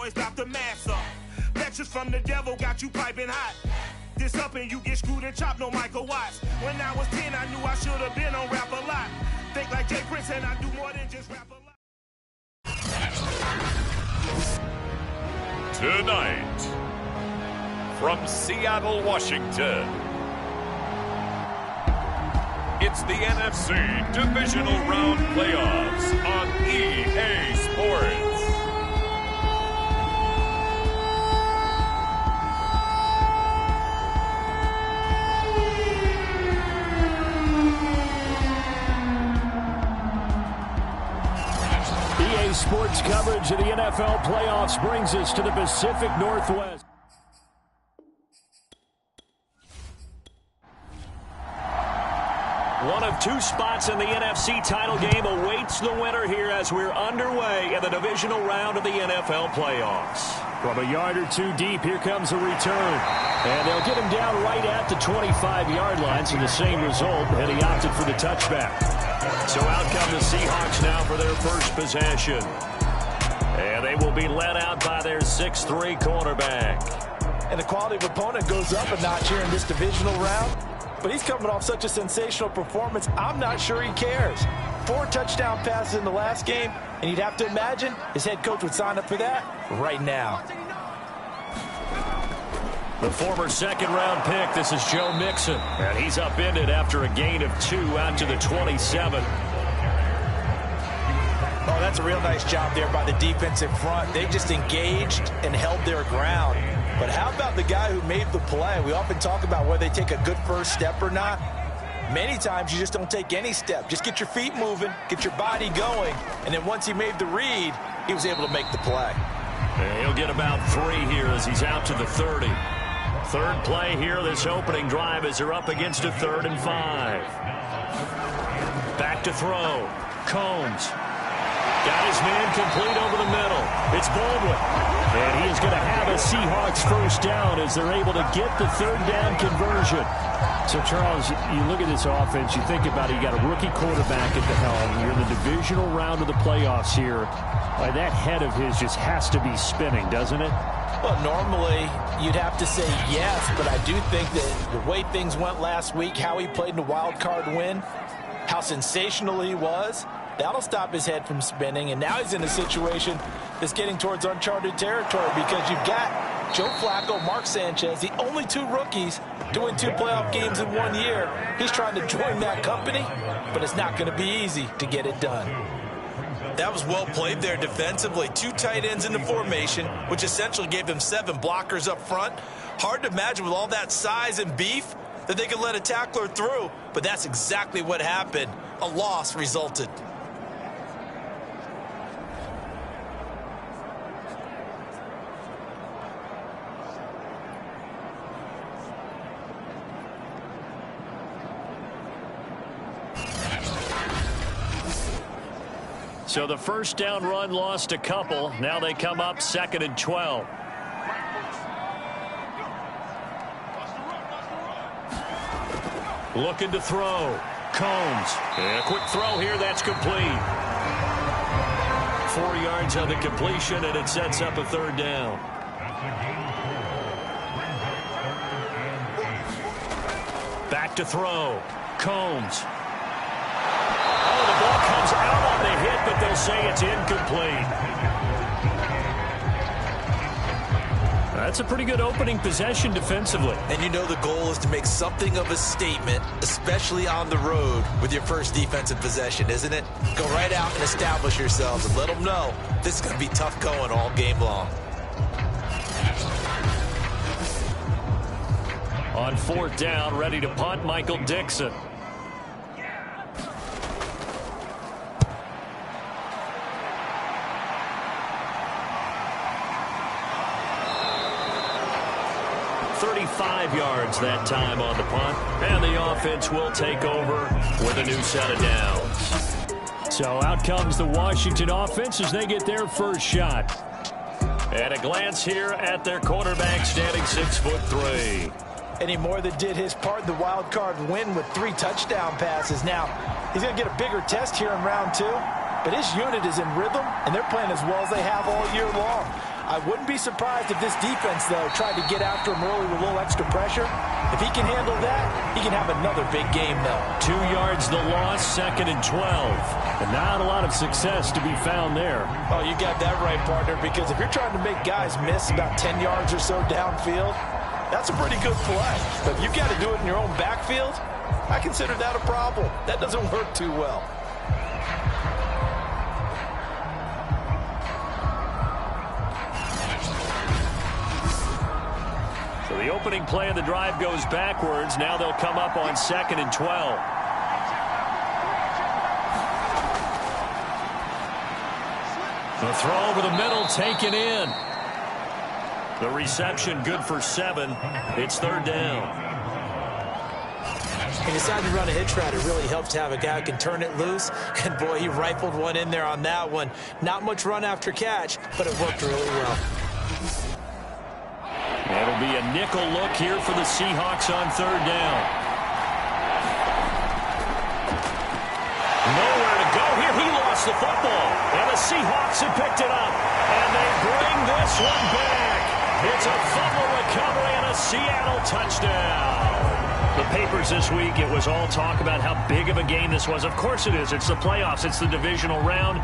boys about to mass up. Lectures from the devil got you piping hot. This up and you get screwed and chopped, no Michael Watts. When I was 10, I knew I should have been on Rap a Lot. Think like Jay Prince and I do more than just rap a lot. Tonight, from Seattle, Washington, it's the NFC Divisional Round Playoffs on EA Sports. EA Sports coverage of the NFL playoffs brings us to the Pacific Northwest. One of two spots in the NFC title game awaits the winner here as we're underway in the divisional round of the NFL playoffs. From a yard or two deep, here comes a return. And they'll get him down right at the 25-yard line, so the same result, and he opted for the touchback. So out come the Seahawks now for their first possession. And they will be led out by their 6'3" quarterback. And the quality of opponent goes up a notch here in this divisional round. But he's coming off such a sensational performance, I'm not sure he cares. 4 touchdown passes in the last game, and you'd have to imagine his head coach would sign up for that right now. The former second-round pick, this is Joe Mixon. And he's upended after a gain of 2 out to the 27. Oh, that's a real nice job there by the defensive front. They just engaged and held their ground. But how about the guy who made the play? We often talk about whether they take a good first step or not. Many times you just don't take any step. Just get your feet moving, get your body going, and then once he made the read, he was able to make the play. And he'll get about 3 here as he's out to the 30. Third play here, this opening drive as they're up against a 3rd and 5. Back to throw. Combs. Got his man complete over the middle. It's Baldwin. And he is going to have a Seahawks first down as they're able to get the 3rd down conversion. So, Charles, you look at this offense, you think about it, you got a rookie quarterback at the helm. You're in the divisional round of the playoffs here. That head of his just has to be spinning, doesn't it? Well, normally you'd have to say yes, but I do think that the way things went last week, how he played in the wild card win, how sensational he was, that'll stop his head from spinning, and now he's in a situation that's getting towards uncharted territory because you've got Joe Flacco, Mark Sanchez, the only 2 rookies doing 2 playoff games in 1 year. He's trying to join that company, but it's not going to be easy to get it done. That was well played there defensively. 2 tight ends in the formation, which essentially gave them 7 blockers up front. Hard to imagine with all that size and beef that they could let a tackler through, but that's exactly what happened. A loss resulted. So the first down run lost a couple. Now they come up 2nd and 12. Looking to throw. Combs. And a quick throw here. That's complete. 4 yards on the completion, and it sets up a 3rd down. Back to throw. Combs. Oh, the ball comes out on the hit, but they'll say it's incomplete. That's a pretty good opening possession defensively. And you know the goal is to make something of a statement, especially on the road with your first defensive possession, isn't it? Go right out and establish yourselves and let them know this is going to be tough going all game long. On 4th down, ready to punt, Michael Dixon. Yards that time on the punt, and the offense will take over with a new set of downs. So out comes the Washington offense as they get their first shot. And a glance here at their quarterback standing 6'3". And he more than did his part in the wild card win with 3 touchdown passes. Now, he's going to get a bigger test here in round 2, but his unit is in rhythm, and they're playing as well as they have all year long. I wouldn't be surprised if this defense, though, tried to get after him early with a little extra pressure. If he can handle that, he can have another big game, though. 2 yards the loss, 2nd and 12. And not a lot of success to be found there. Oh, you got that right, partner, because if you're trying to make guys miss about 10 yards or so downfield, that's a pretty good play. But if you've got to do it in your own backfield, I consider that a problem. That doesn't work too well. So the opening play of the drive goes backwards. Now they'll come up on 2nd and 12. The throw over the middle taken in. The reception good for 7. It's 3rd down. He decided to run a hitch route. It really helps to have a guy who can turn it loose. And, boy, he rifled one in there on that one. Not much run after catch, but it worked really well. It'll be a nickel look here for the Seahawks on 3rd down. Nowhere to go here. He lost the football. And the Seahawks have picked it up. And they bring this one back. It's a fumble recovery and a Seattle touchdown. The papers this week, it was all talk about how big of a game this was. Of course it is. It's the playoffs. It's the divisional round.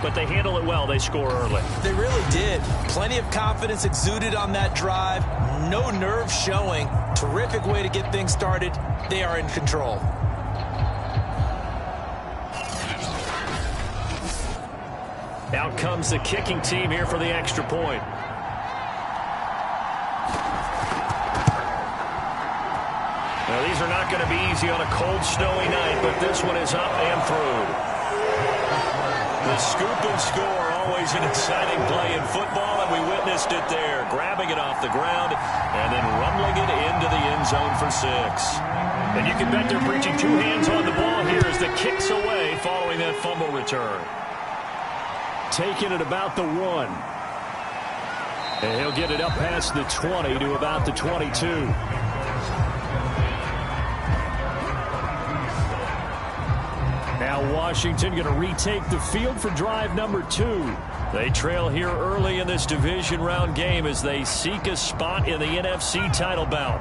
But they handle it well. They score early. They really did. Plenty of confidence exuded on that drive. No nerve showing. Terrific way to get things started. They are in control. Out comes the kicking team here for the extra point. Now, these are not going to be easy on a cold, snowy night, but this one is up and through. The scoop and score, always an exciting play in football, and we witnessed it there. Grabbing it off the ground and then rumbling it into the end zone for 6. And you can bet they're preaching 2 hands on the ball here as the kick's away following that fumble return. Taking it about the 1. And he'll get it up past the 20 to about the 22. Now Washington going to retake the field for drive number 2. They trail here early in this division round game as they seek a spot in the NFC title bout.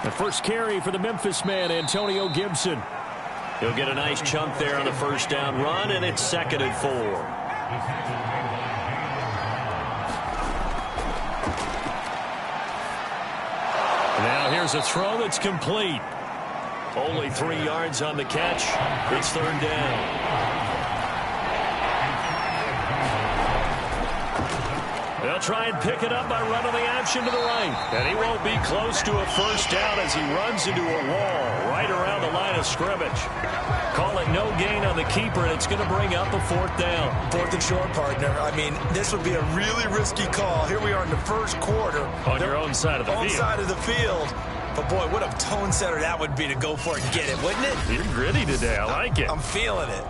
The first carry for the Memphis man, Antonio Gibson. He'll get a nice chunk there on the first down run, and it's 2nd and 4. Now here's a throw that's complete. Only 3 yards on the catch. It's 3rd down. They'll try and pick it up by running the option to the right. And he won't be close to a first down as he runs into a wall right around the line of scrimmage. Call it no gain on the keeper, and it's going to bring up a 4th down. 4th and short, partner. I mean, this would be a really risky call. Here we are in the first quarter. On your own side of the field. On side of the field. But, boy, what a tone setter that would be to go for it and get it, wouldn't it? You're gritty today. I like it. I'm feeling it.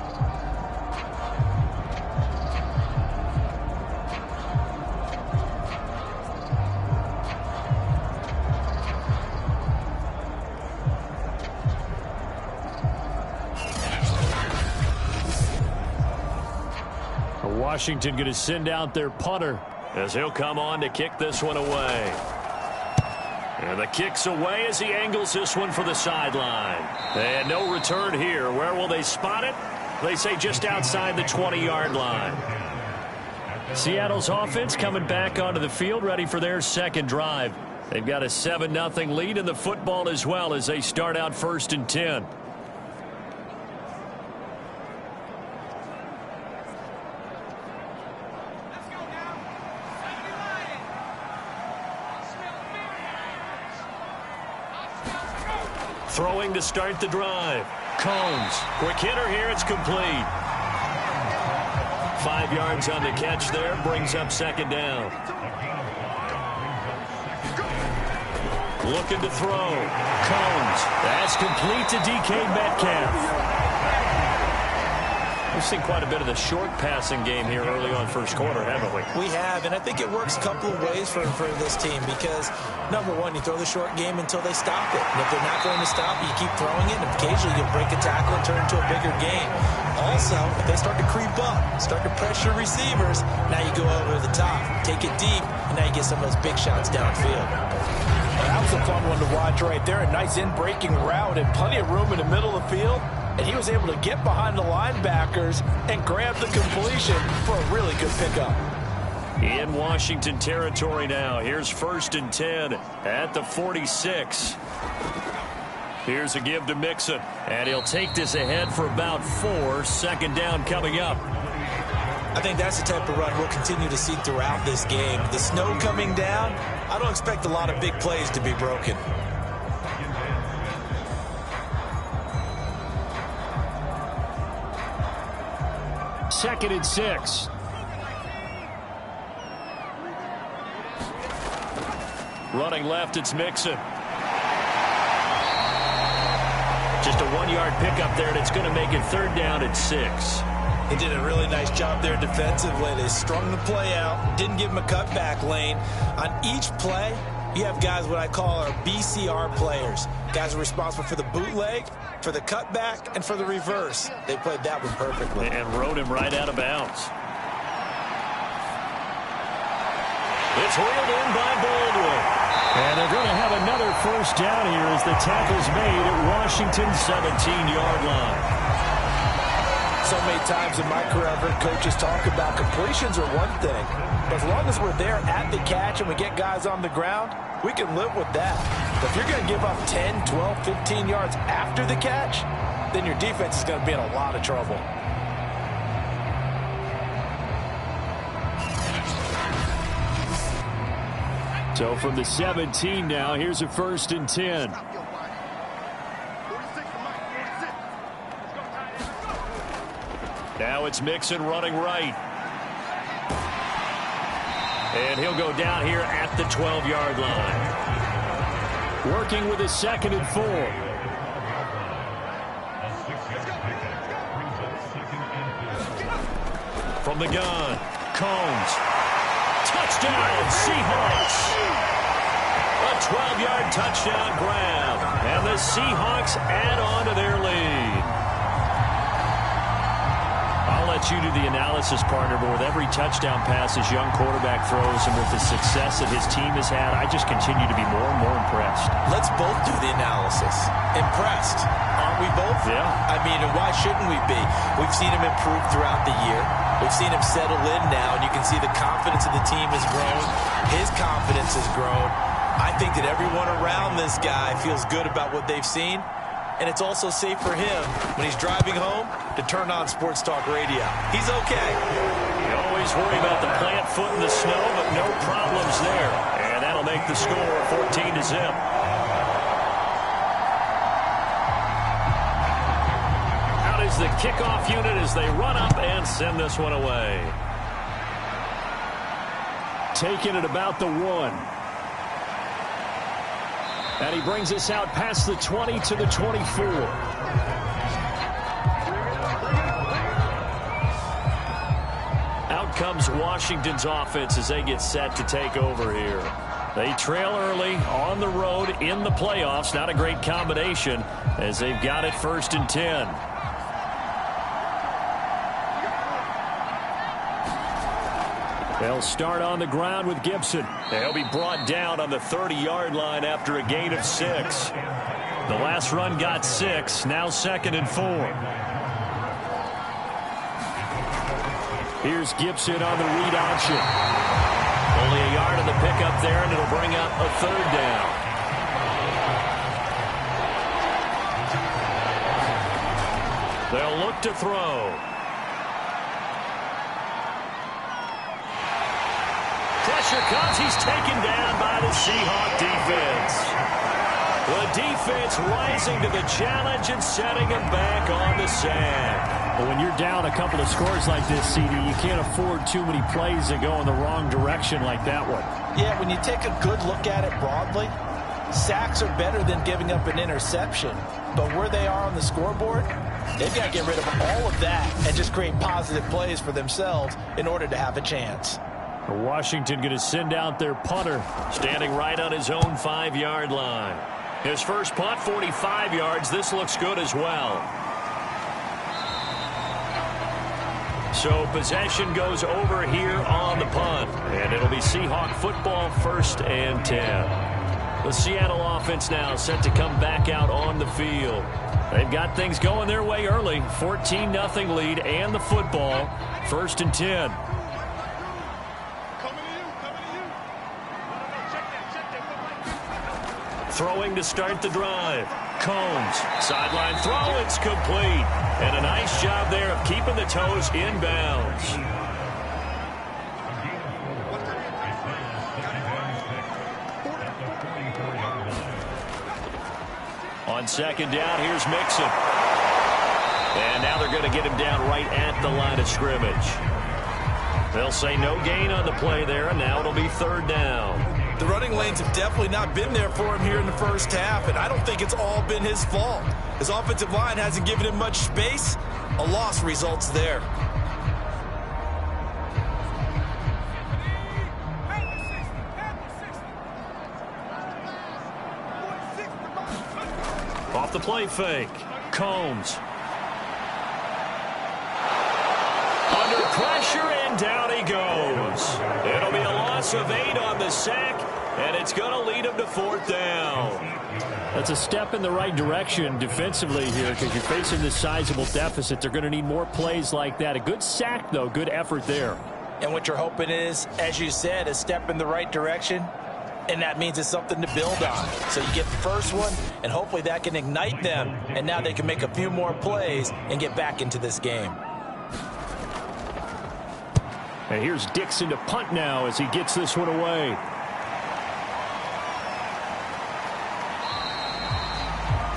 Washington going to send out their punter as he'll come on to kick this one away. And the kick's away as he angles this one for the sideline. And no return here. Where will they spot it? They say just outside the 20-yard line. Seattle's offense coming back onto the field, ready for their second drive. They've got a 7-0 lead in the football as well as they start out 1st and 10. Throwing to start the drive. Combs. Quick hitter here. It's complete. 5 yards on the catch there. Brings up 2nd down. Looking to throw. Combs. That's complete to DK Metcalf. We've seen quite a bit of the short passing game here early on first quarter, haven't we? We have, and I think it works a couple of ways for this team because, number one, you throw the short game until they stop it. And if they're not going to stop it, you keep throwing it, and occasionally you'll break a tackle and turn it into a bigger game. Also, if they start to creep up, start to pressure receivers, now you go over the top, take it deep, and now you get some of those big shots downfield. That was a fun one to watch right there. A nice in-breaking route and plenty of room in the middle of the field. And he was able to get behind the linebackers and grab the completion for a really good pickup. In Washington territory now. Here's 1st and 10 at the 46. Here's a give to Mixon. And he'll take this ahead for about 4. Second down coming up. I think that's the type of run we'll continue to see throughout this game. The snow coming down, I don't expect a lot of big plays to be broken. Second and 6. Running left, it's Mixon. Just a 1-yard pickup there, and it's going to make it 3rd down at 6. He did a really nice job there defensively. They strung the play out, didn't give him a cutback lane. On each play, you have guys what I call our BCR players. Guys are responsible for the bootleg, for the cutback, and for the reverse. They played that one perfectly. And rode him right out of bounds. It's reeled in by Baldwin. And they're going to have another 1st down here as the tackle's made at Washington's 17-yard line. So many times in my career, I've heard coaches talk about completions are one thing. But as long as we're there at the catch and we get guys on the ground, we can live with that. But if you're going to give up 10, 12, 15 yards after the catch, then your defense is going to be in a lot of trouble. So from the 17 now, here's a 1st and 10. Now it's Mixon running right. And he'll go down here at the 12-yard line. Working with a 2nd and 4. From the gun, Combs. Touchdown, Seahawks. A 12-yard touchdown grab. And the Seahawks add on to their lead. I'll let you do the analysis, partner, but with every touchdown pass his young quarterback throws and with the success that his team has had, I just continue to be more and more impressed. Let's both do the analysis. Impressed. Aren't we both? Yeah. I mean, and why shouldn't we be? We've seen him improve throughout the year. We've seen him settle in now, and you can see the confidence of the team has grown. His confidence has grown. I think that everyone around this guy feels good about what they've seen. And it's also safe for him when he's driving home to turn on Sports Talk Radio. He's okay. You always worry about the plant foot in the snow, but no problems there. And that'll make the score 14-0. Out is the kickoff unit as they run up and send this one away. Taking it about the 1. And he brings us out past the 20 to the 24. Out comes Washington's offense as they get set to take over here. They trail early on the road in the playoffs. Not a great combination as they've got it 1st and 10. They'll start on the ground with Gibson. They'll be brought down on the 30-yard line after a gain of 6. The last run got 6. Now 2nd and 4. Here's Gibson on the read option. Only a yard on the pickup there, and it'll bring up a 3rd down. They'll look to throw. Pressure comes. He's taken down by the Seahawk defense. The defense rising to the challenge and setting him back on the sand. Well, when you're down a couple of scores like this, CD, you can't afford too many plays that go in the wrong direction like that one. Yeah, when you take a good look at it broadly, Sacks are better than giving up an interception. But where they are on the scoreboard, they've got to get rid of all of that and just create positive plays for themselves in order to have a chance. Washington going to send out their punter, standing right on his own 5-yard line. His first punt, 45 yards. This looks good as well. So possession goes over here on the punt, and it'll be Seahawk football, 1st and 10. The Seattle offense now set to come back out on the field. They've got things going their way early. 14-0 lead and the football. 1st and 10. Throwing to start the drive. Combs. Sideline throw. It's complete. And a nice job there of keeping the toes in bounds. On 2nd down, here's Mixon. And now they're going to get him down right at the line of scrimmage. They'll say no gain on the play there, and now it'll be 3rd down. The running lanes have definitely not been there for him here in the first half, and I don't think it's all been his fault. His offensive line hasn't given him much space. A loss results there. Off the play fake. Combs. Under pressure, and down he goes. It'll be a loss of 8 on the sack, and it's going to lead him to 4th down. That's a step in the right direction defensively here because you're facing this sizable deficit. They're going to need more plays like that. A good sack, though. Good effort there. And what you're hoping is, as you said, a step in the right direction. And that means it's something to build on. So you get the first one, and hopefully that can ignite them. And now they can make a few more plays and get back into this game. And here's Dixon to punt now as he gets this one away.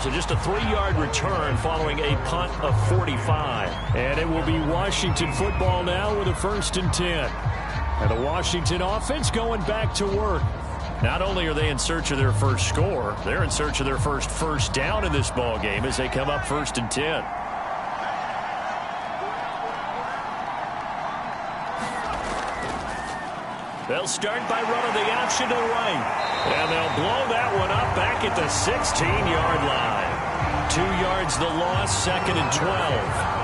So just a 3-yard return following a punt of 45. And it will be Washington football now with a 1st and 10. And the Washington offense going back to work. Not only are they in search of their first score, they're in search of their first down in this ball game as they come up 1st and 10. They'll start by running the option to the right. And they'll blow that one up back at the 16-yard line. 2 yards the loss, 2nd and 12.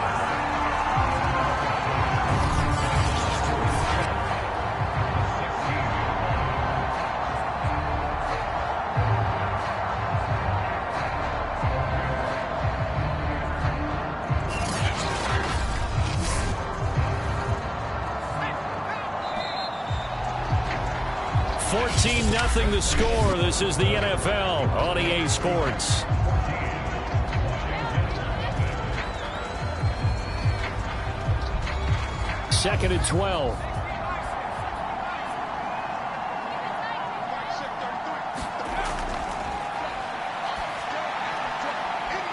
Nothing the score. This is the NFL on EA Sports. Second and 12.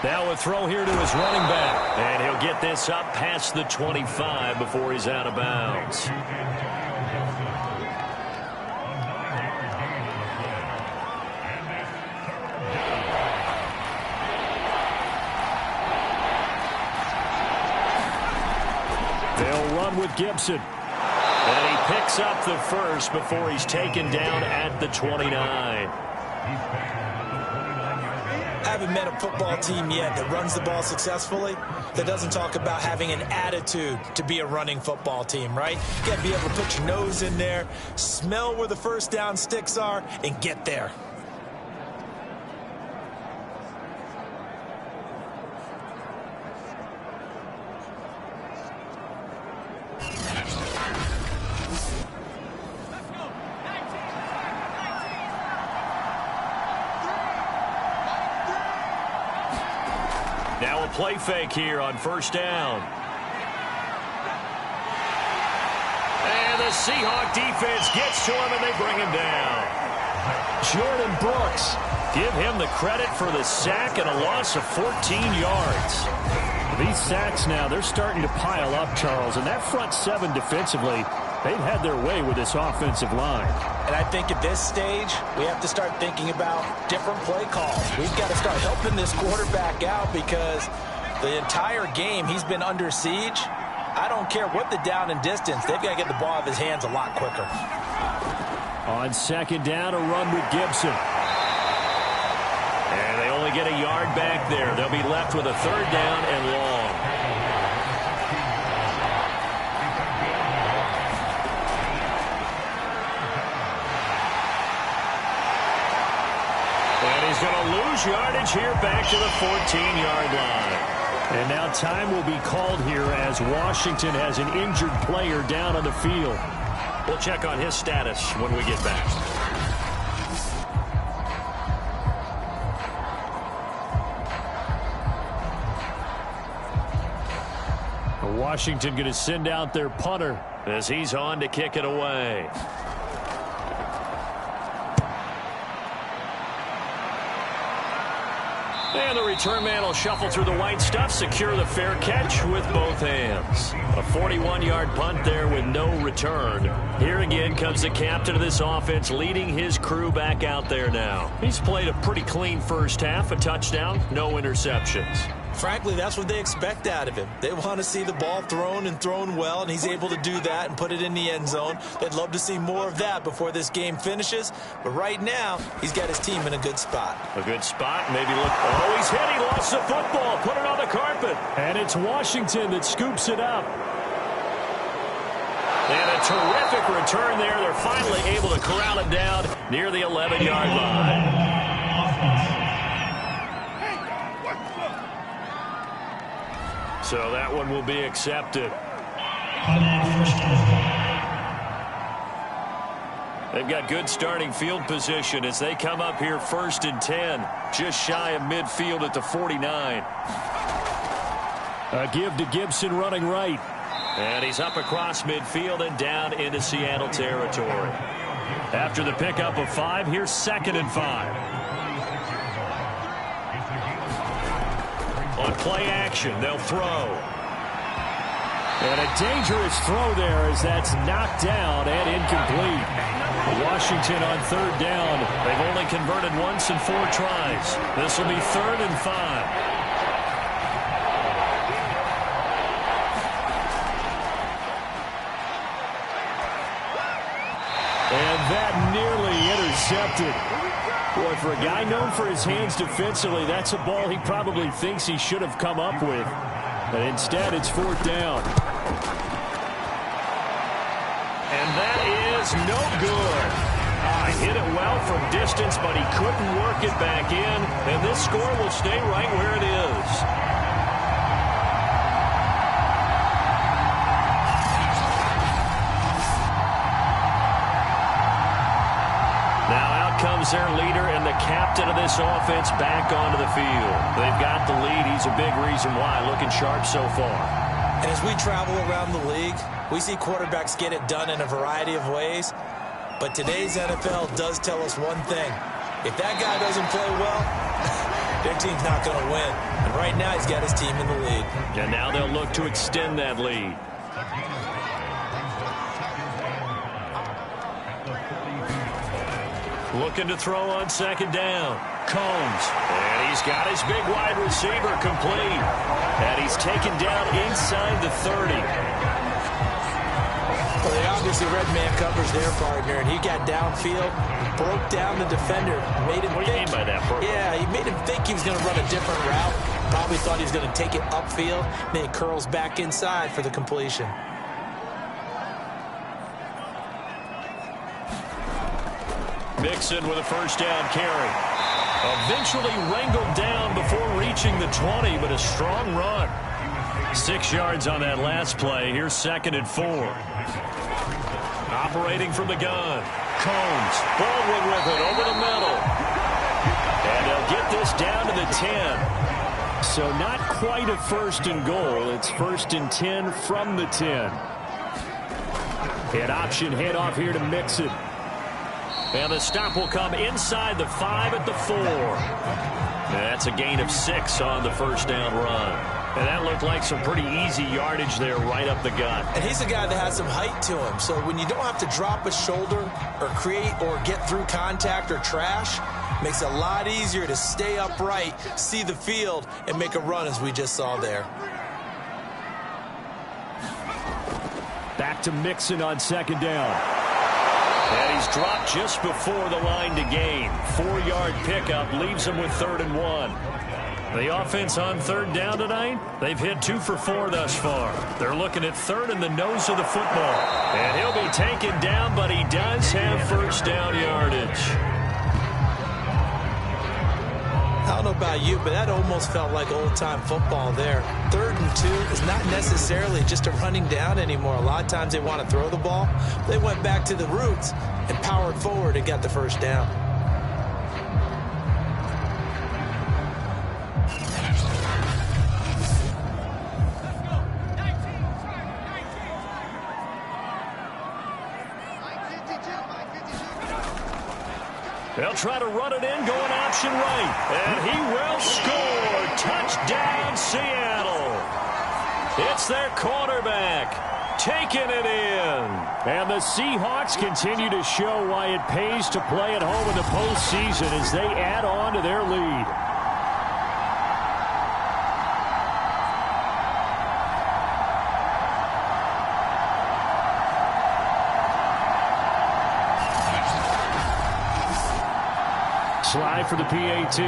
Now a throw here to his running back. And he'll get this up past the 25 before he's out of bounds. They'll run with Gibson. And he picks up the first before he's taken down at the 29. Haven't met a football team yet that runs the ball successfully that doesn't talk about having an attitude to be a running football team, right? You got to be able to put your nose in there, smell where the first down sticks are, and get there. Now a play fake here on 1st down. And the Seahawk defense gets to him and they bring him down. Jordan Brooks, give him the credit for the sack and a loss of 14 yards. These sacks now, they're starting to pile up, Charles, and that front seven defensively, They've had their way with this offensive line. And I think at this stage, we have to start thinking about different play calls. We've got to start helping this quarterback out because the entire game he's been under siege. I don't care what the down and distance. They've got to get the ball out of his hands a lot quicker. On second down, a run with Gibson. And they only get a yard back there. They'll be left with a third down and long. And he's going to lose yardage here back to the 14-yard line. And now time will be called here as Washington has an injured player down on the field. We'll check on his status when we get back. Washington going to send out their punter as he's on to kick it away. And the return man will shuffle through the white stuff, secure the fair catch with both hands. A 41-yard punt there with no return. Here again comes the captain of this offense, leading his crew back out there now. He's played a pretty clean first half, a touchdown, no interceptions. Frankly, that's what they expect out of him. They want to see the ball thrown and thrown well, and he's able to do that and put it in the end zone. They'd love to see more of that before this game finishes. But right now, he's got his team in a good spot. A good spot. Maybe look. Oh, he's hit. He lost the football. Put it on the carpet. And it's Washington that scoops it up. And a terrific return there. They're finally able to corral it down near the 11-yard line. So that one will be accepted. They've got good starting field position as they come up here 1st and 10, just shy of midfield at the 49. A give to Gibson running right. And he's up across midfield and down into Seattle territory. After the pickup of 5, here's 2nd and 5. On play action, they'll throw. And a dangerous throw there as that's knocked down and incomplete. Washington on 3rd down. They've only converted once in 4 tries. This will be 3rd and 5. And that nearly intercepted. Boy, for a guy known for his hands defensively, that's a ball he probably thinks he should have come up with. But instead, it's 4th down. And that is no good. Hit it well from distance, but he couldn't work it back in. And this score will stay right where it is. Comes their leader and the captain of this offense back onto the field. They've got the lead. He's a big reason why. Looking sharp so far. And as we travel around the league, we see quarterbacks get it done in a variety of ways. But today's NFL does tell us one thing. If that guy doesn't play well, their team's not going to win. And right now he's got his team in the lead. And now they'll look to extend that lead. Looking to throw on 2nd down. Combs. And he's got his big wide receiver complete. And he's taken down inside the 30. Well, they obviously red man covers their partner, and he got downfield, broke down the defender, made him think. What do you mean by that, bro? Yeah, he made him think he was going to run a different route. Probably thought he was going to take it upfield. Then he curls back inside for the completion. Mixon with a 1st down carry. Eventually wrangled down before reaching the 20, but a strong run. 6 yards on that last play. Here's 2nd and 4. Operating from the gun. Combs. Baldwin with it over the middle. And they'll get this down to the 10. So not quite a 1st and goal. It's 1st and 10 from the 10. An option handoff here to Mixon. And the stop will come inside the 5 at the 4. And that's a gain of 6 on the 1st down run. And that looked like some pretty easy yardage there right up the gut. And he's a guy that has some height to him. So when you don't have to drop a shoulder or create or get through contact or trash, makes it a lot easier to stay upright, see the field, and make a run as we just saw there. Back to Mixon on second down. And he's dropped just before the line to gain. 4-yard pickup leaves him with 3rd and 1. The offense on 3rd down tonight, they've hit 2 for 4 thus far. They're looking at 3rd in the nose of the football. And he'll be taken down, but he does have 1st down yardage. I don't know about you, but that almost felt like old-time football there. 3rd and 2 is not necessarily just a running down anymore. A lot of times they want to throw the ball. They went back to the roots and powered forward and got the 1st down. They'll try to run it in, going option right. And he will score. Touchdown, Seattle. It's their quarterback taking it in. And the Seahawks continue to show why it pays to play at home in the postseason as they add on to their lead. Slide for the PAT.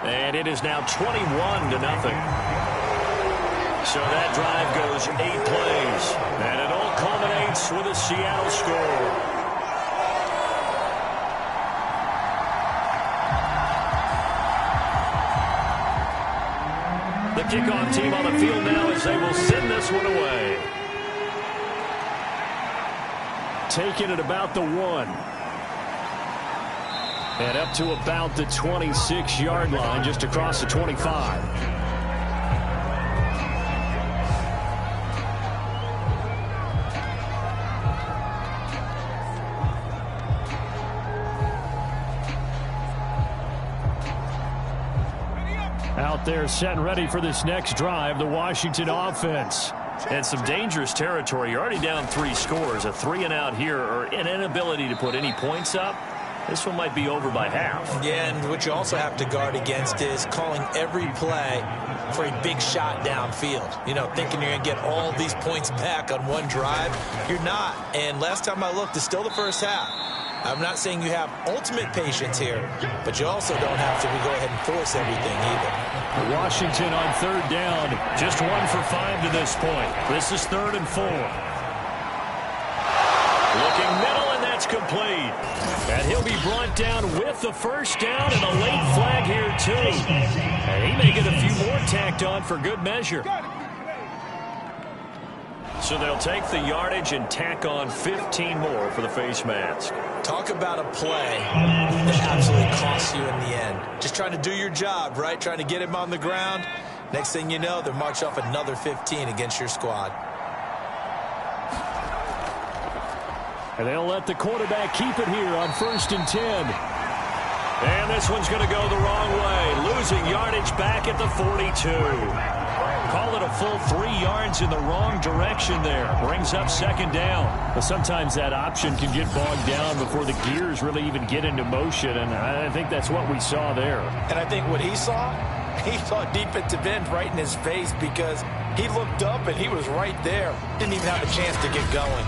And it is now 21-0. So that drive goes 8 plays. And it all culminates with a Seattle score. The kickoff team on the field now as they will send this one away. Taking it about the 1. And up to about the 26-yard line, just across the 25. Out there set and ready for this next drive, the Washington offense. And some dangerous territory. You're already down 3 scores. A 3-and-out here or an inability to put any points up. This one might be over by half. Yeah, and what you also have to guard against is calling every play for a big shot downfield. You know, thinking you're going to get all these points back on one drive. You're not. And last time I looked, it's still the first half. I'm not saying you have ultimate patience here, but you also don't have to go ahead and force everything either. Washington on 3rd down. Just 1 for 5 to this point. This is 3rd and 4. Looking middle, and that's complete. And he'll be brought down with the 1st down and a late flag here, too. And he may get a few more tacked on for good measure. So they'll take the yardage and tack on 15 more for the face mask. Talk about a play that absolutely costs you in the end. Just trying to do your job, right? Trying to get him on the ground. Next thing you know, they're march off another 15 against your squad. And they'll let the quarterback keep it here on 1st and 10. And this one's going to go the wrong way. Losing yardage back at the 42. Call it a full 3 yards in the wrong direction there. Brings up 2nd down. But sometimes that option can get bogged down before the gears really even get into motion, and I think that's what we saw there. And I think what he saw defensive end right in his face because he looked up and he was right there. Didn't even have a chance to get going.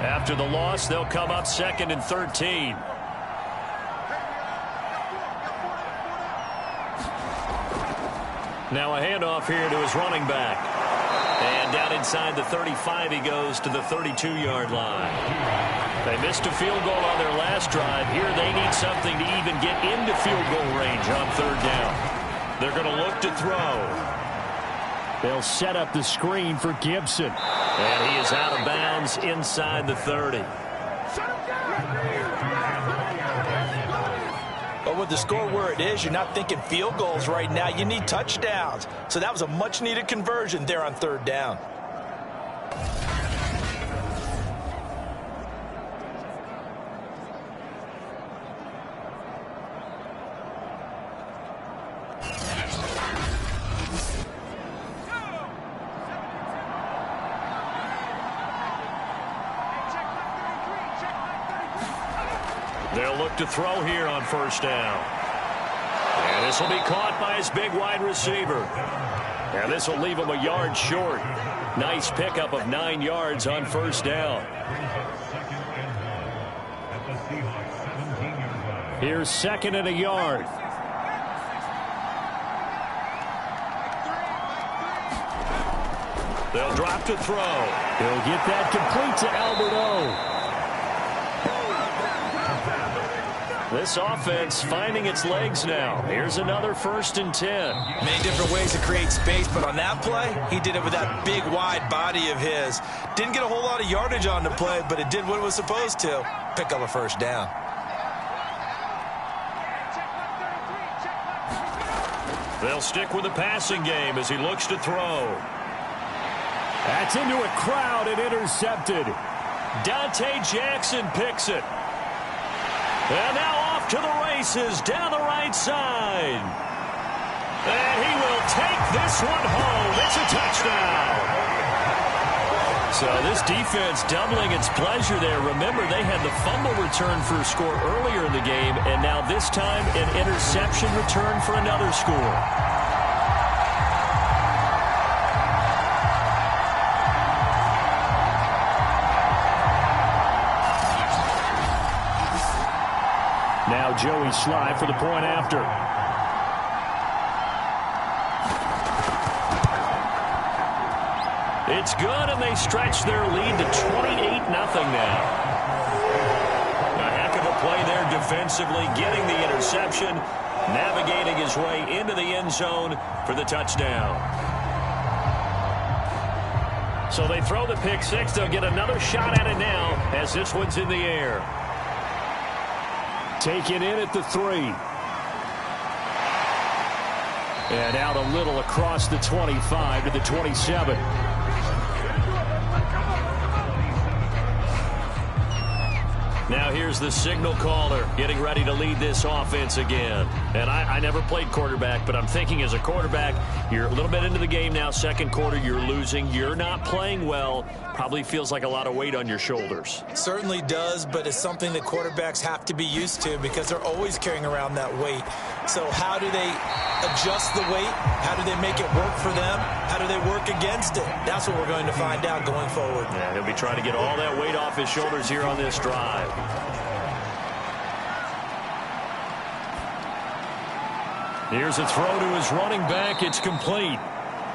After the loss, they'll come up 2nd and 13. Now a handoff here to his running back. And down inside the 35, he goes to the 32-yard line. They missed a field goal on their last drive. Here they need something to even get into field goal range on 3rd down. They're going to look to throw. They'll set up the screen for Gibson. And he is out of bounds inside the 30. But with the score where it is, you're not thinking field goals right now. You need touchdowns. So that was a much-needed conversion there on 3rd down. to throw here on first down. And this will be caught by his big wide receiver. And this will leave him a yard short. Nice pickup of 9 yards on first down. Here's 2nd and a yard. They'll drop to throw. He'll get that complete to Albert O. This offense finding its legs now. Here's another 1st and 10. Many different ways to create space, but on that play, he did it with that big, wide body of his. Didn't get a whole lot of yardage on the play, but it did what it was supposed to. Pick up a first down. They'll stick with the passing game as he looks to throw. That's into a crowd and intercepted. Dante Jackson picks it. And now off to the races down the right side. And he will take this one home. It's a touchdown. So this defense doubling its pleasure there. Remember, they had the fumble return for a score earlier in the game, and now this time an interception return for another score. Now Joey Sly for the point after. It's good, and they stretch their lead to 28-0 now. A heck of a play there defensively, getting the interception, navigating his way into the end zone for the touchdown. So they throw the pick six. They'll get another shot at it now as this one's in the air. Taken in at the 3. And out a little across the 25 to the 27. Now here's the signal caller getting ready to lead this offense again. And I never played quarterback, but I'm thinking as a quarterback, you're a little bit into the game now, second quarter, you're losing, you're not playing well. Probably feels like a lot of weight on your shoulders. Certainly does, but it's something that quarterbacks have to be used to because they're always carrying around that weight. So how do they adjust the weight? How do they make it work for them? How do they work against it? That's what we're going to find out going forward. Yeah, he'll be trying to get all that weight off his shoulders here on this drive. Here's a throw to his running back. It's complete.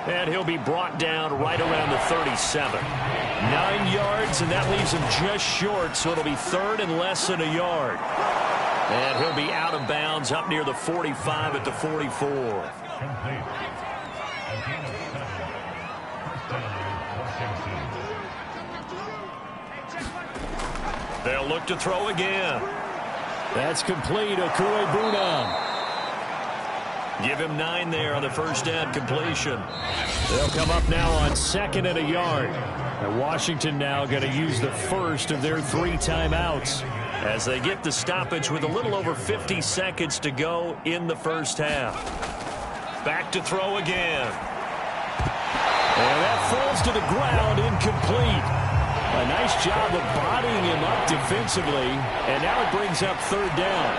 And he'll be brought down right around the 37. 9 yards, and that leaves him just short, so it'll be 3rd and less than a yard. And he'll be out of bounds up near the 45 at the 44. They'll look to throw again. That's complete. Okuebunam. Give him 9 there on the first down completion. They'll come up now on 2nd and a yard. And Washington now going to use the first of their 3 timeouts as they get the stoppage with a little over 50 seconds to go in the first half. Back to throw again. And that falls to the ground, incomplete. A nice job of bodying him up defensively, and now it brings up 3rd down.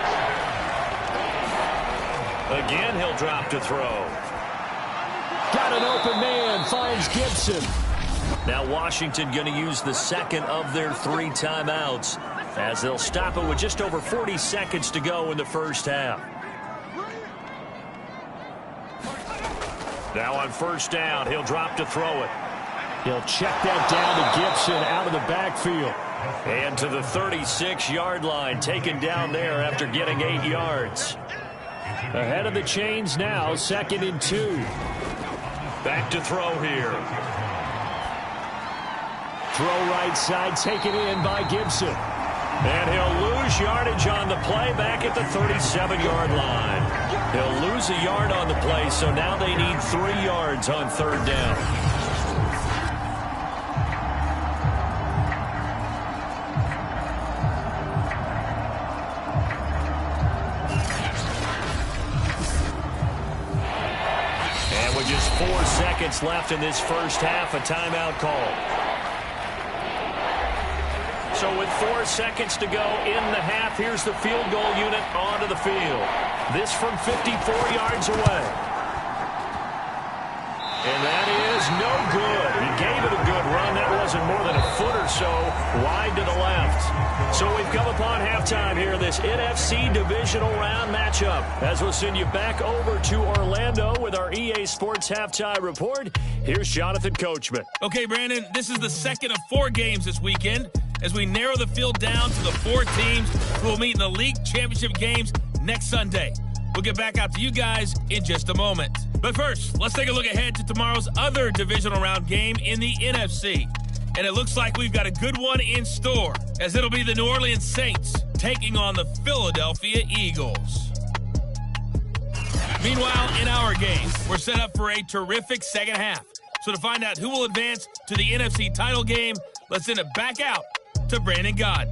Again, he'll drop to throw. Got an open man, finds Gibson. Now Washington going to use the second of their 3 timeouts as they'll stop it with just over 40 seconds to go in the first half. Now on first down, he'll drop to throw it. He'll check that down to Gibson out of the backfield. And to the 36-yard line, taken down there after getting 8 yards. Ahead of the chains now, 2nd and 2. Back to throw here. Throw right side, taken in by Gibson. And he'll lose yardage on the play back at the 37-yard line. He'll lose a yard on the play, so now they need 3 yards on 3rd down. Just 4 seconds left in this first half, a timeout call. So with 4 seconds to go in the half, here's the field goal unit onto the field. This from 54 yards away. And that is no good. He gave it a good run. That wasn't more than a foot or so wide to the left. So we've come upon halftime here in this NFC divisional round matchup. As we'll send you back over to Orlando with our EA Sports halftime report. Here's Jonathan Coachman. Okay, Brandon, this is the second of 4 games this weekend as we narrow the field down to the 4 teams who will meet in the league championship games next Sunday. We'll get back out to you guys in just a moment. But first, let's take a look ahead to tomorrow's other divisional round game in the NFC. And it looks like we've got a good one in store, as it'll be the New Orleans Saints taking on the Philadelphia Eagles. Meanwhile, in our game, we're set up for a terrific second half. So to find out who will advance to the NFC title game, let's send it back out to Brandon Gott.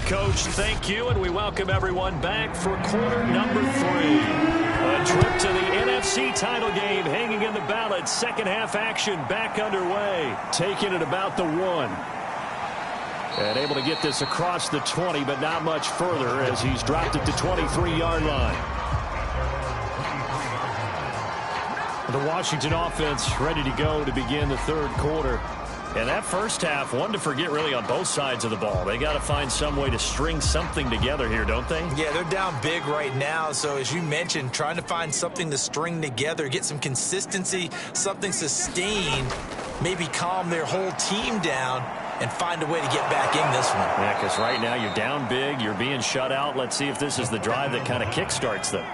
Coach, thank you, and we welcome everyone back for quarter number 3. A trip to the NFC title game hanging in the balance. Second half action back underway. Taking it about the 1. And able to get this across the 20, but not much further as he's dropped it to 23-yard line. The Washington offense ready to go to begin the third quarter. And that first half, one to forget really on both sides of the ball. They got to find some way to string something together here, don't they? Yeah, they're down big right now. So as you mentioned, trying to find something to string together, get some consistency, something sustained, maybe calm their whole team down and find a way to get back in this one. Yeah, because right now you're down big, you're being shut out. Let's see if this is the drive that kind of kickstarts them.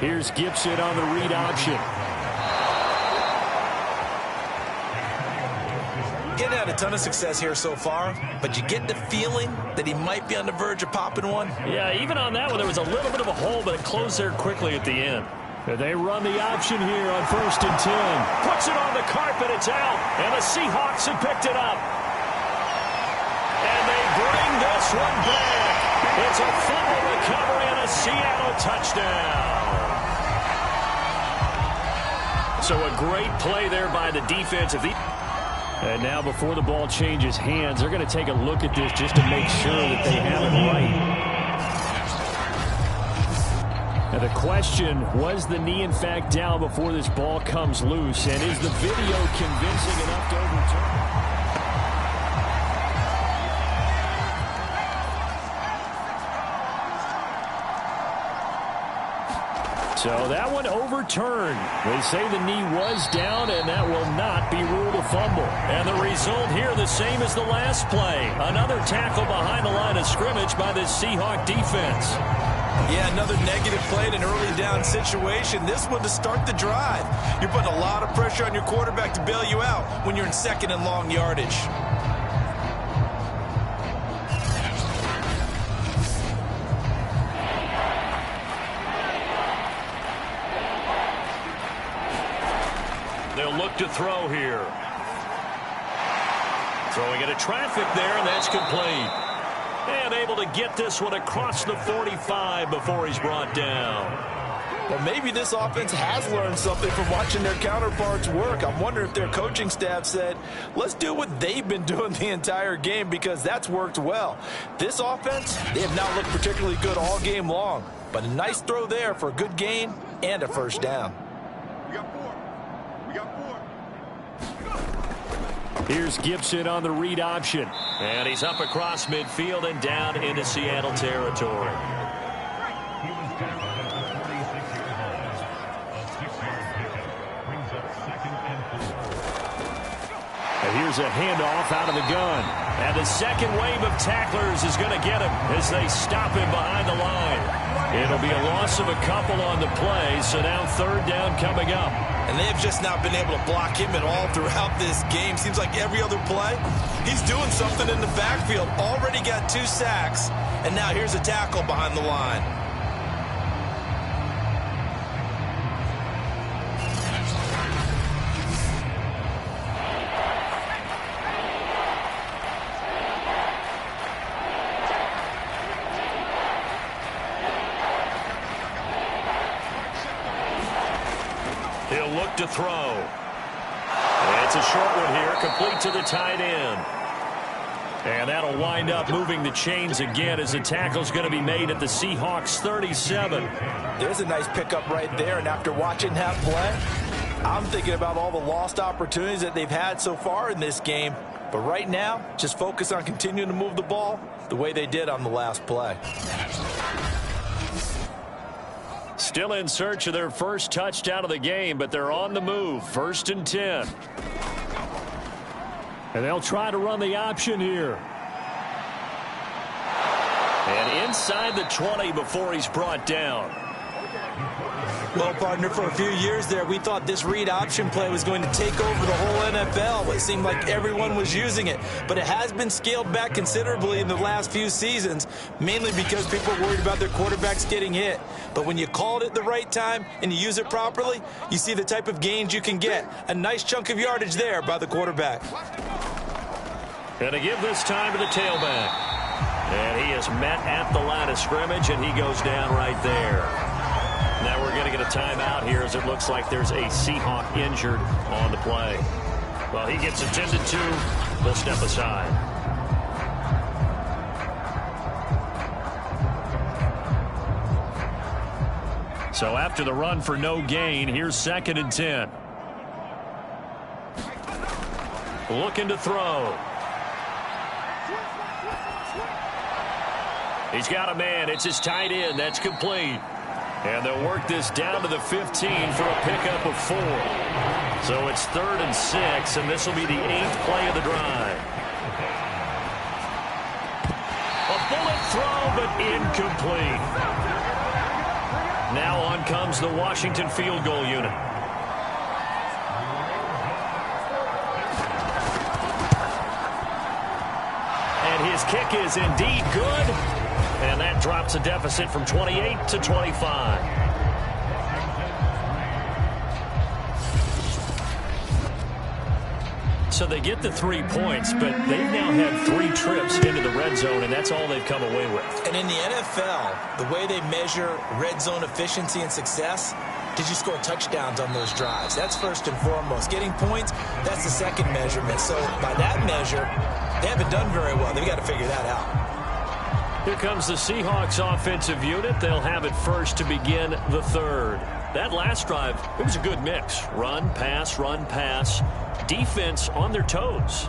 Here's Gibson on the read option. Getting had a ton of success here so far, but you get the feeling that he might be on the verge of popping one. Yeah, even on that one, there was a little bit of a hole, but it closed there quickly at the end. They run the option here on 1st and 10. Puts it on the carpet, it's out, and the Seahawks have picked it up. And they bring this one back. It's a fumble recovery and a Seattle touchdown. So a great play there by the defense. And now before the ball changes hands, they're going to take a look at this just to make sure that they have it right. Now the question, was the knee in fact down before this ball comes loose? And is the video convincing enough to overturn? So that one overturned. They say the knee was down, and that will not be ruled a fumble. And the result here, the same as the last play. Another tackle behind the line of scrimmage by this Seahawk defense. Yeah, another negative play in an early down situation. This one to start the drive. You're putting a lot of pressure on your quarterback to bail you out when you're in second and long yardage. They'll look to throw here. Throwing into traffic there, and that's complete. And able to get this one across the 45 before he's brought down. Well, maybe this offense has learned something from watching their counterparts work. I'm wondering if their coaching staff said, let's do what they've been doing the entire game, because that's worked well. This offense, they have not looked particularly good all game long. But a nice throw there for a good gain and a first down. Here's Gibson on the read option. And he's up across midfield and down into Seattle territory. And here's a handoff out of the gun. And the second wave of tacklers is going to get him as they stop him behind the line. It'll be a loss of a couple on the play, so now third down coming up. And they have just not been able to block him at all throughout this game. Seems like every other play, he's doing something in the backfield. Already got 2 sacks, and now here's a tackle behind the line. look to throw. It's a short one here, complete to the tight end. And that'll wind up moving the chains again as the tackle's going to be made at the Seahawks 37. There's a nice pickup right there, and after watching that play, I'm thinking about all the lost opportunities that they've had so far in this game. But right now, just focus on continuing to move the ball the way they did on the last play. Still in search of their first touchdown of the game, but they're on the move. 1st and 10. And they'll try to run the option here. And inside the 20 before he's brought down. Well, partner, for a few years there, we thought this read option play was going to take over the whole NFL. It seemed like everyone was using it. But it has been scaled back considerably in the last few seasons, mainly because people are worried about their quarterbacks getting hit. But when you call it at the right time and you use it properly, you see the type of gains you can get. A nice chunk of yardage there by the quarterback. And to give this time to the tailback. And he is met at the line of scrimmage, and he goes down right there. Now we're going to get a timeout here as it looks like there's a Seahawk injured on the play. Well, he gets attended to. We'll step aside. So after the run for no gain, here's 2nd and 10. Looking to throw. He's got a man. It's his tight end. That's complete. And they'll work this down to the 15 for a pickup of 4. So it's 3rd and 6, and this will be the 8th play of the drive. A bullet throw, but incomplete. Now on comes the Washington field goal unit. And his kick is indeed good. And that drops a deficit from 28 to 25. So they get the 3 points, but they've now had 3 trips into the red zone, and that's all they've come away with. And in the NFL, the way they measure red zone efficiency and success, did you score touchdowns on those drives? That's first and foremost. Getting points, that's the second measurement. So by that measure, they haven't done very well. They've got to figure that out. Here comes the Seahawks offensive unit. They'll have it first to begin the 3rd. That last drive, it was a good mix. Run, pass, defense on their toes.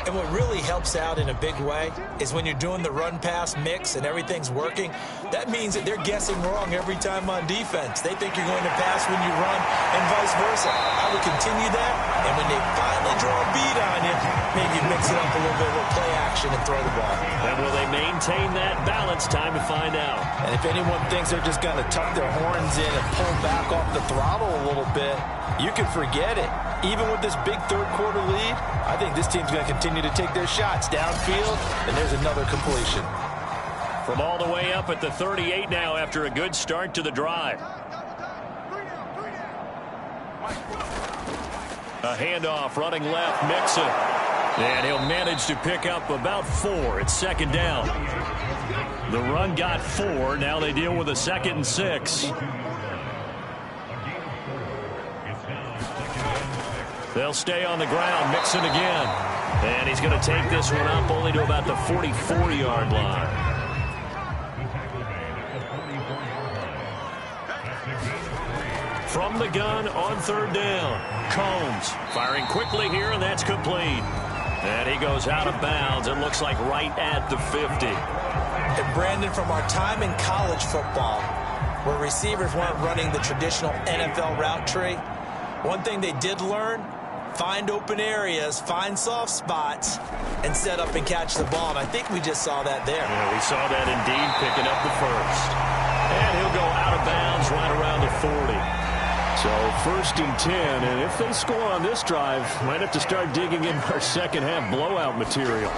And what really helps out in a big way is when you're doing the run-pass mix and everything's working, that means that they're guessing wrong every time on defense. They think you're going to pass when you run and vice versa. I would continue that, and when they finally draw a beat on you, maybe mix it up a little bit with play action and throw the ball. And will they maintain that balance? Time to find out. And if anyone thinks they're just going to tuck their horns in and pull back off the throttle a little bit, you can forget it. Even with this big 3rd quarter lead, I think this team's going to continue to take their shots downfield, and there's another completion. From all the way up at the 38 now after a good start to the drive. A handoff running left, Mixon. And he'll manage to pick up about 4. It's 2nd down. The run got 4. Now they deal with a 2nd and 6. They'll stay on the ground. Mixon again. And he's going to take this one up only to about the 44-yard line. From the gun on 3rd down. Combs firing quickly here, and that's complete. And he goes out of bounds. It looks like right at the 50. And Brandon, from our time in college football, where receivers weren't running the traditional NFL route tree, one thing they did learn, find open areas, find soft spots, and set up and catch the ball. And I think we just saw that there. Yeah, we saw that indeed, picking up the 1st. And he'll go out of bounds right around the 40. So 1st and 10, and if they score on this drive, might have to start digging in our second-half blowout material.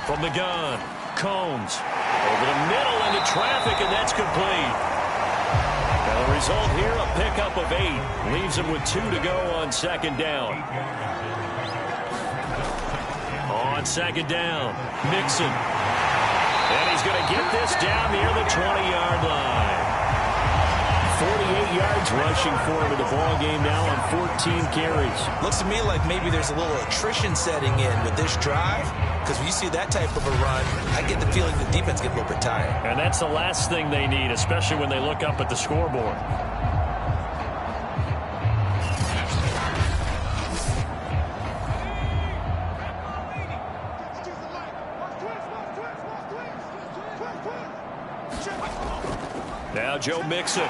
From the gun, Combs over the middle into traffic, and that's complete. And the result here, a pickup of 8. Leaves him with 2 to go on 2nd down. On 2nd down, Mixon. And he's going to get this down near the 20-yard line. 48 yards rushing for him in the ball game now on 14 carries. Looks to me like maybe there's a little attrition setting in with this drive, because when you see that type of a run, I get the feeling the defense gets a little bit tired. And that's the last thing they need, especially when they look up at the scoreboard. Now Joe Mixon.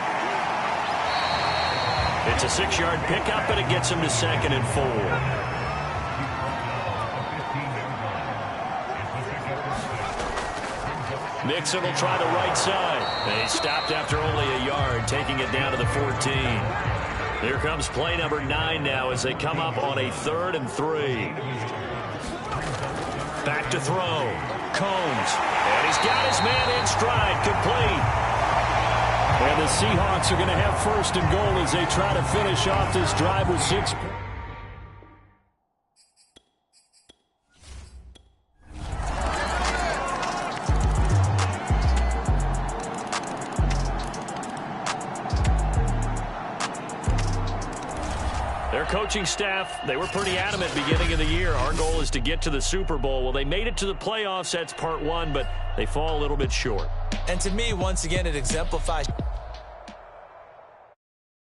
It's a 6-yard pickup, and it gets him to 2nd and 4. Mixon will try the right side. They stopped after only a yard, taking it down to the 14. Here comes play number 9 now as they come up on a 3rd and 3. Back to throw. Combs. And he's got his man in stride, complete. And the Seahawks are going to have 1st and goal as they try to finish off this drive with 6. Their coaching staff, they were pretty adamant beginning of the year. Our goal is to get to the Super Bowl. Well, they made it to the playoffs. That's part 1, but they fall a little bit short. And to me, once again, it exemplifies